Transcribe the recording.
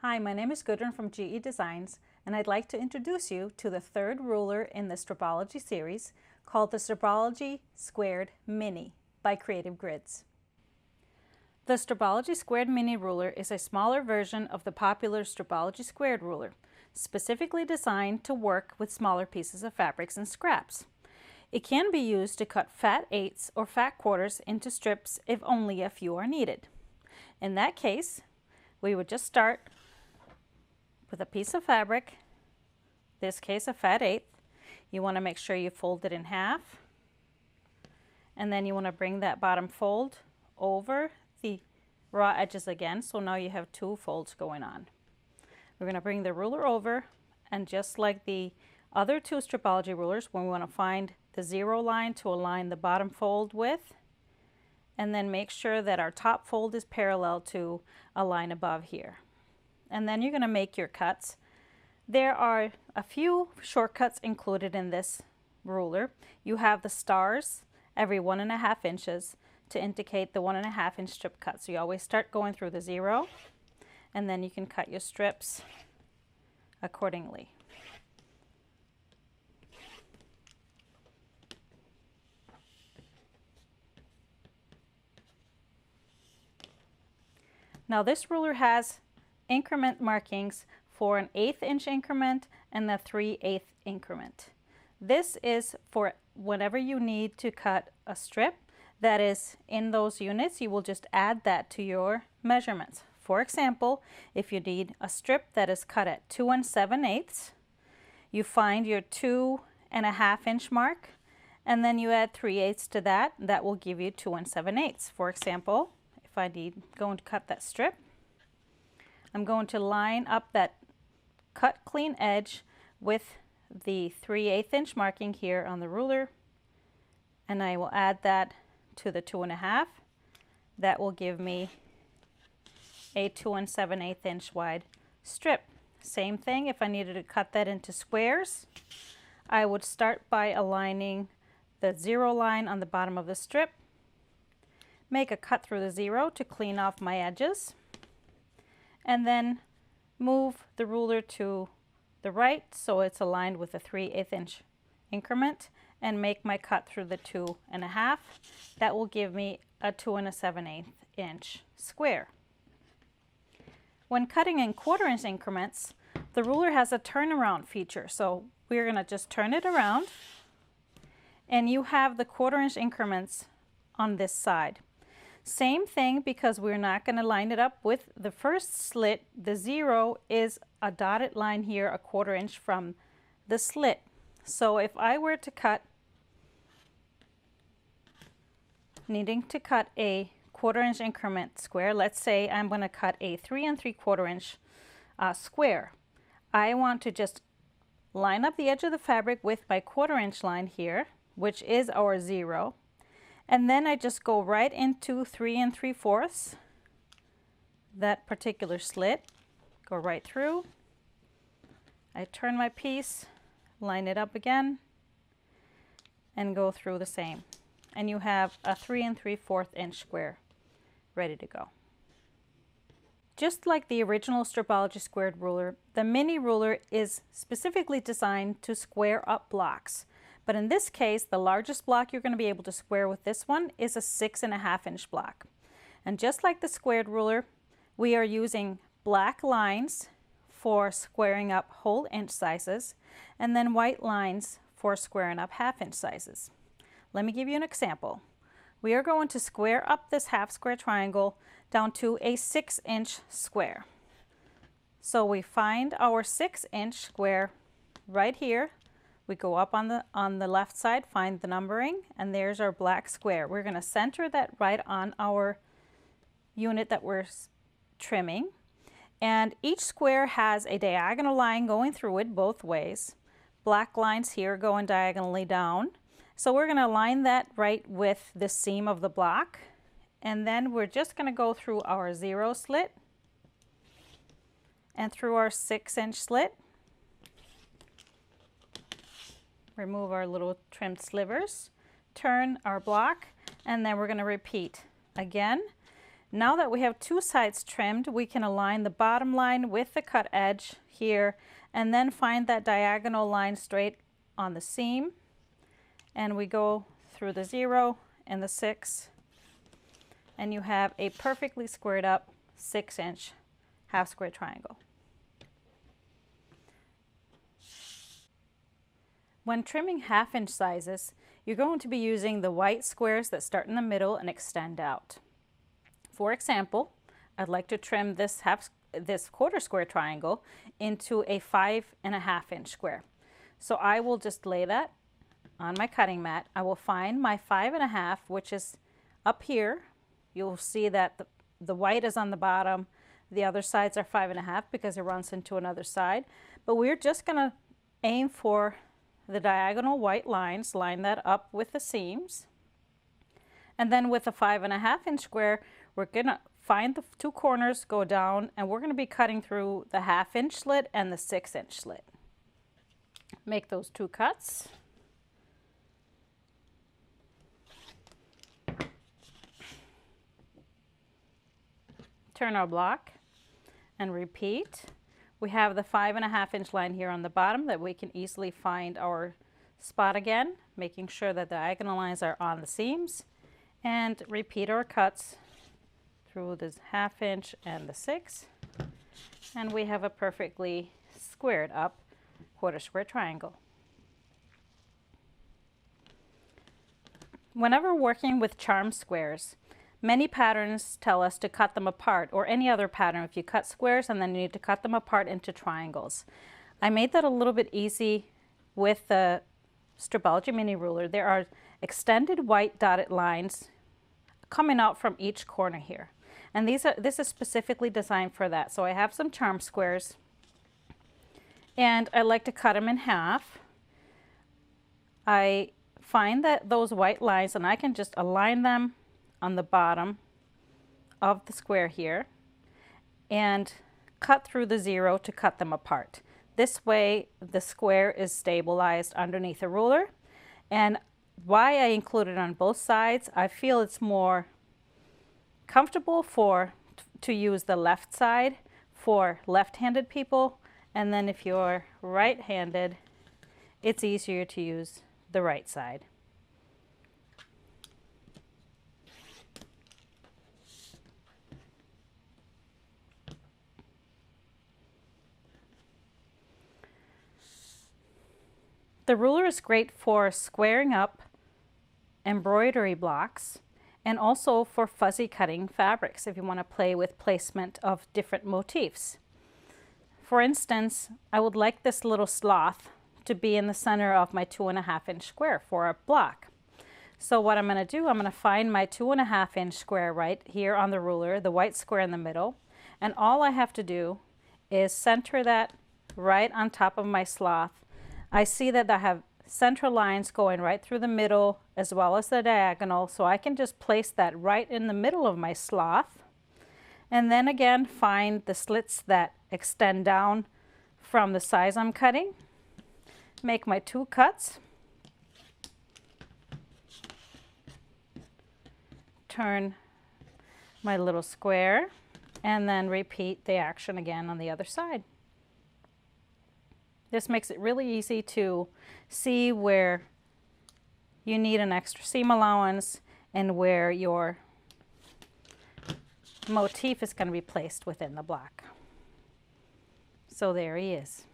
Hi, my name is Gudrun from GE Designs, and I'd like to introduce you to the third ruler in the Stripology series called the Stripology Squared Mini by Creative Grids. The Stripology Squared Mini ruler is a smaller version of the popular Stripology Squared ruler, specifically designed to work with smaller pieces of fabrics and scraps. It can be used to cut fat eighths or fat quarters into strips if only a few are needed. In that case, we would just start with a piece of fabric, this case a fat eighth. You want to make sure you fold it in half, and then you want to bring that bottom fold over the raw edges again, so now you have two folds going on. We're going to bring the ruler over, and just like the other two Stripology rulers, when we want to find the zero line to align the bottom fold with, and then make sure that our top fold is parallel to a line above here. And then you're going to make your cuts. There are a few shortcuts included in this ruler. You have the stars every 1.5 inches to indicate the 1.5 inch strip cut. So you always start going through the zero, and then you can cut your strips accordingly. Now this ruler has increment markings for an 1/8 inch increment and a 3/8 increment. This is for whenever you need to cut a strip that is in those units, you will just add that to your measurements. For example, if you need a strip that is cut at 2 7/8, you find your 2.5 inch mark, and then you add 3/8 to that. That will give you 2 7/8. For example, if I need going to cut that strip, I'm going to line up that cut clean edge with the 3/8 inch marking here on the ruler, and I will add that to the 2.5. That will give me a 2 7/8 inch wide strip. Same thing if I needed to cut that into squares. I would start by aligning the zero line on the bottom of the strip, make a cut through the zero to clean off my edges, and then move the ruler to the right so it's aligned with the 3/8 inch increment, and make my cut through the 2.5. That will give me a 2 7/8 inch square. When cutting in 1/4 inch increments, the ruler has a turnaround feature, so we're going to just turn it around, and you have the 1/4 inch increments on this side. Same thing, because we're not going to line it up with the first slit. The zero is a dotted line here, a 1/4 inch from the slit. So if I were to cut, needing to cut a 1/4 inch increment square, let's say I'm going to cut a 3 3/4 inch square. I want to just line up the edge of the fabric with my 1/4 inch line here, which is our zero. And then I just go right into 3 3/4, that particular slit, go right through. I turn my piece, line it up again, and go through the same. And you have a 3 3/4 inch square ready to go. Just like the original Stripology Squared ruler, the mini ruler is specifically designed to square up blocks. But in this case, the largest block you're going to be able to square with this one is a 6.5 inch block. And just like the squared ruler, we are using black lines for squaring up whole inch sizes, and then white lines for squaring up 1/2 inch sizes. Let me give you an example. We are going to square up this half square triangle down to a 6 inch square. So we find our 6 inch square right here. We go up on the left side, find the numbering, and there's our black square. We're going to center that right on our unit that we're trimming. And each square has a diagonal line going through it both ways. Black lines here going diagonally down. So we're going to line that right with the seam of the block. And then we're just going to go through our zero slit and through our 6 inch slit. Remove our little trimmed slivers, turn our block, and then we're going to repeat again. Now that we have two sides trimmed, we can align the bottom line with the cut edge here and then find that diagonal line straight on the seam. And we go through the 0 and the 6, and you have a perfectly squared up 6-inch half square triangle. When trimming 1/2-inch sizes, you're going to be using the white squares that start in the middle and extend out. For example, I'd like to trim this 1/4 square triangle into a 5.5-inch square. So I will just lay that on my cutting mat. I will find my 5.5, which is up here. You'll see that the white is on the bottom. The other sides are 5.5 because it runs into another side. But we're just going to aim for the diagonal white lines, line that up with the seams. And then with a 5.5-inch square, we're going to find the two corners, go down, and we're going to be cutting through the 1/2-inch slit and the 6-inch slit. Make those two cuts. Turn our block and repeat. We have the 5.5-inch line here on the bottom that we can easily find our spot again, making sure that the diagonal lines are on the seams, and repeat our cuts through this 1/2-inch and the 6, and we have a perfectly squared up 1/4 square triangle. Whenever working with charm squares, many patterns tell us to cut them apart, or any other pattern if you cut squares and then you need to cut them apart into triangles. I made that a little bit easy with the Stripology Mini ruler. There are extended white dotted lines coming out from each corner here. And this is specifically designed for that. So I have some charm squares and I like to cut them in half. I find that those white lines, and I can just align them on the bottom of the square here and cut through the 0 to cut them apart. This way the square is stabilized underneath the ruler. And why I include it on both sides, I feel it's more comfortable to use the left side for left-handed people, and then if you're right-handed, it's easier to use the right side. The ruler is great for squaring up embroidery blocks and also for fuzzy cutting fabrics if you want to play with placement of different motifs. For instance, I would like this little sloth to be in the center of my 2.5-inch square for a block. So what I'm going to do, I'm going to find my 2.5-inch square right here on the ruler, the white square in the middle, and all I have to do is center that right on top of my sloth. I see that I have center lines going right through the middle as well as the diagonal, so I can just place that right in the middle of my sloth, and then again find the slits that extend down from the size I'm cutting. Make my two cuts, turn my little square, and then repeat the action again on the other side. This makes it really easy to see where you need an extra seam allowance and where your motif is going to be placed within the block. So there he is.